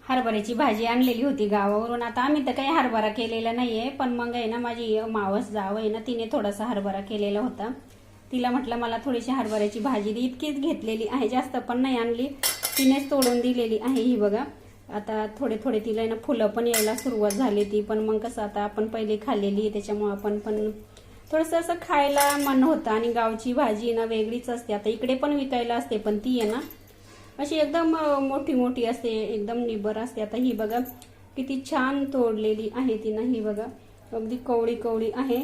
हरभऱ्याची भाजी आणलेली होती गावावरून। आता आम्ही तर काही हरभरा केलेला नाहीये, पण मग आहे ना माझी मावस जाव आहे ना तिने थोडासा हरभरा केलेला होता। तिला म्हटलं मला थोडीशी हरभऱ्याची भाजी दे, इतकीच घेतलेली आहे, जास्त पण नाही आणली, तिनेच तोडून दिलेली आहे ही बघा। आता थोडे थोडे तिला ना फुलं पण यायला सुरुवात झाली ती, पण मग कसं आता आपण पहिले खाल्लेली त्याच्यामुळे आपण पण थोडंसं असं खायला मन होतं। आणि गावची भाजी ना वेगळीच असते, आता इकडे पण विकायला असते पण ती आहे ना अशी एकदम मोठी मोठी असते, एकदम निबर असते। आता ही बघा किती छान तोडलेली आहे तिनं, ही बघा अगदी कवळी कवळी आहे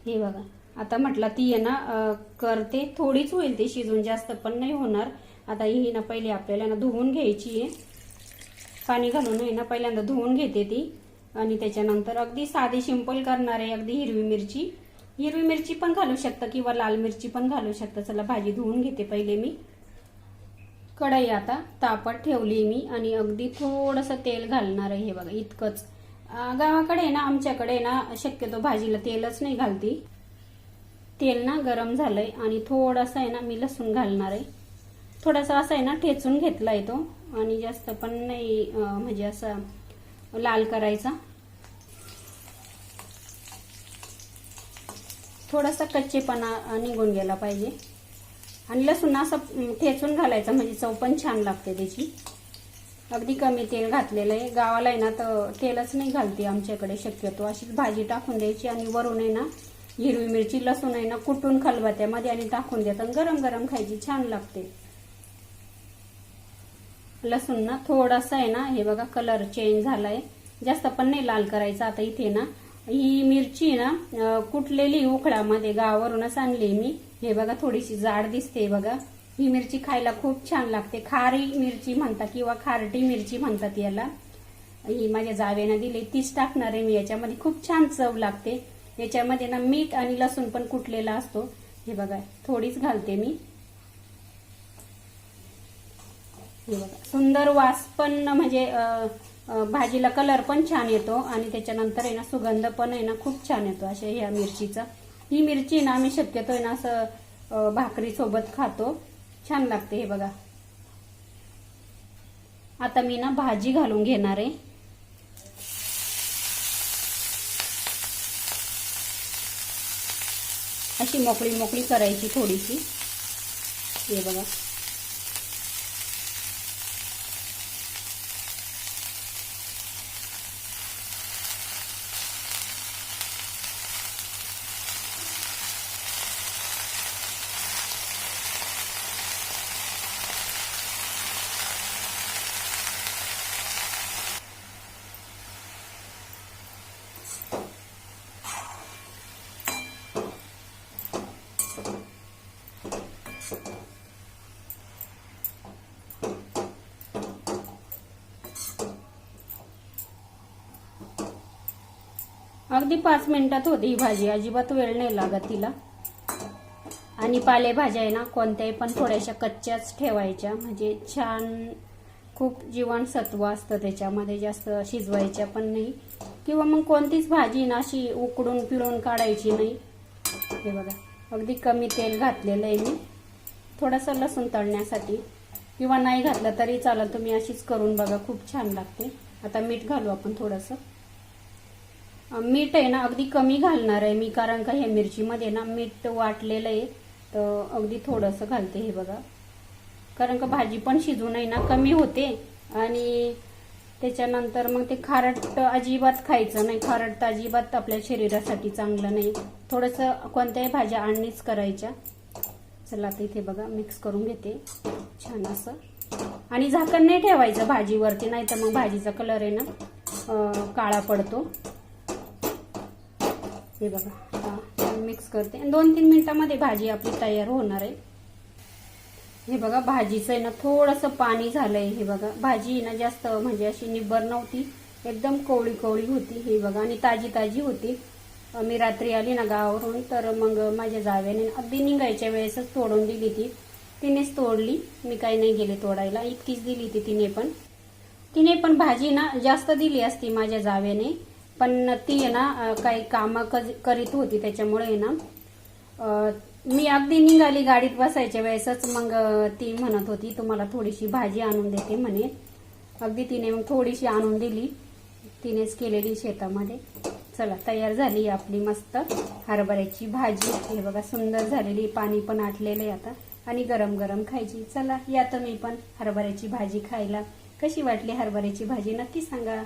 हे बघा। आता म्हटलं ती आहे ना करते, थोडीच होईल ती शिजून, जास्त पण नाही होणार। आता ही ना पहिले आपल्याला ना धुवून घ्यायची आहे, पाणी घालून आहे ना पहिल्यांदा धुवून घेते ती, आणि त्याच्यानंतर अगदी साधी सिंपल करणार आहे। अगदी हिरवी मिरची पण घालू शकता किंवा लाल मिरची पण घालू शकता। चला भाजी धुवून घेते पहिले मी। कढई आता तापत ठेवली मी आणि अगदी थोडंसं तेल घालणार आहे हे बघा, इतकंच। गावाकडे ना आमच्याकडे ना शक्यतो भाजीला तेलच नाही घालती। तेल ना गरम झालंय आणि थोडंसं आहे ना मी लसूण घालणार आहे, थोडासा असं आहे ना ठेचून घेतलाय तो, आणि जास्त पण नाही म्हणजे असं लाल करायचा, थोडासा कच्चेपणा निघून गेला पाहिजे। आणि लसूण असं ठेचून घालायचं म्हणजे चव पण छान लागते त्याची। अगदी कमी तेल घातलेलं आहे, गावाला आहे ना तर तेलच नाही घालते आमच्याकडे शक्यतो, अशीच भाजी टाकून द्यायची आणि वरून आहे ना हिरवी मिरची लसूण आहे ना कुटून खलबत्त्यामध्ये आणि टाकून देतात, गरम गरम खायची छान लागते। लसूण ना थोडासा आहे ना हे बघा कलर चेंज झालाय, जास्त पण नाही लाल करायचा। आता इथे ना ही मिरची ना कुटलेली उखळामध्ये गावावरूनच आणली मी, हे बघा थोडीशी जाड दिसते बघा। ही मिरची खायला खूप छान लागते, खारी मिरची म्हणतात किंवा खारटी मिरची म्हणतात याला। ही माझ्या जावेनं दिली, तीच टाकणार आहे मी याच्यामध्ये, खूप छान चव लागते। याच्यामध्ये ना मीठ आणि लसूण पण कुटलेला असतो, हे बघा थोडीच घालते मी, हे बघा सुंदर वास पण म्हणजे भाजीला कलर पण छान येतो, आणि त्याच्यानंतर आहे ना सुगंध पण आहे ना खूप छान येतो अशा ह्या मिरचीचा। ही मिरची ना आम्ही शक्यतो आहे ना असं भाकरी सोबत खातो, छान लागते हे बघा। आता मी ना भाजी घालून घेणार आहे, अशी मोकळी मोकळी करायची थोडीशी, हे बघा। अगदी 5 मिनिटात होती ही भाजी, अजिबात वेळ नाही लागत तिला। आणि पालेभाज्या आहे ना कोणत्याही पण थोड्याशा कच्च्याच ठेवायच्या, म्हणजे छान खूप जीवनसत्व असतं त्याच्यामध्ये, जास्त शिजवायच्या पण नाही, किंवा मग कोणतीच भाजी ना अशी उकडून पिळून काढायची नाही। हे बघा अगदी कमी तेल घातलेलं आहे मी, थोडंसं लसूण तळण्यासाठी, किंवा नाही घातलं तरी चालेल, तुम्ही अशीच करून बघा खूप छान लागते। आता मीठ घालू आपण थोडंसं, मीठ आहे ना अगदी कमी घालणार आहे मी, कारण का ह्या मिरचीमध्ये ना मीठ वाटलेलं आहे, तर अगदी थोडंसं घालते हे बघा, कारण का भाजी पण शिजू नये ना कमी होते। आणि त्याच्यानंतर मग ते खारट अजिबात खायचं नाही, खारट अजिबात आपल्या शरीरासाठी चांगलं नाही, थोडंसं कोणत्याही भाज्या आणणीच करायच्या। चला आता इथे बघा मिक्स करून घेते छान असं, आणि झाकण नाही ठेवायचं भाजीवरती, नाही तर मग भाजीचा कलर आहे ना काळा पडतो। हे बघा आता मिक्स करते, 2-3 मिनिटांमध्ये भाजी आपली तयार होणार आहे। हे बघा भाजीचं आहे ना थोडंसं पाणी झालंय, हे बघा भाजी ना जास्त म्हणजे अशी निब्बर नव्हती, एकदम कवळी कवळी होती हे बघा, आणि ताजी ताजी होती। मी रात्री आली ना गावावरून, तर मग माझ्या जावेने अगदी निघायच्या वेळेसच तोडून दिली ती, तिनेच तोडली, मी काही नाही गेले तोडायला, इतकीच दिली ती तिने पण भाजी ना जास्त दिली असती माझ्या जावेने, पण ती आहे ना काही काम करीत होती, त्याच्यामुळे ना मी अगदी निघाली गाडीत बसायच्या वेळेसच मग ती म्हणत होती तुम्हाला थोडीशी भाजी आणून देते म्हणे, अगदी तिने मग थोडीशी आणून दिली, तिनेच केलेली शेतामध्ये. चला, तयार झाली आपली मस्त हरभऱ्याची भाजी. हे बघा सुंदर झालेली, पाणी पण आटलेलं आहे आता आणि गरम गरम खायची. चला या तुम्ही पण हरभऱ्याची भाजी खायला. कशी वाटली हरभऱ्याची भाजी नक्की सांगा.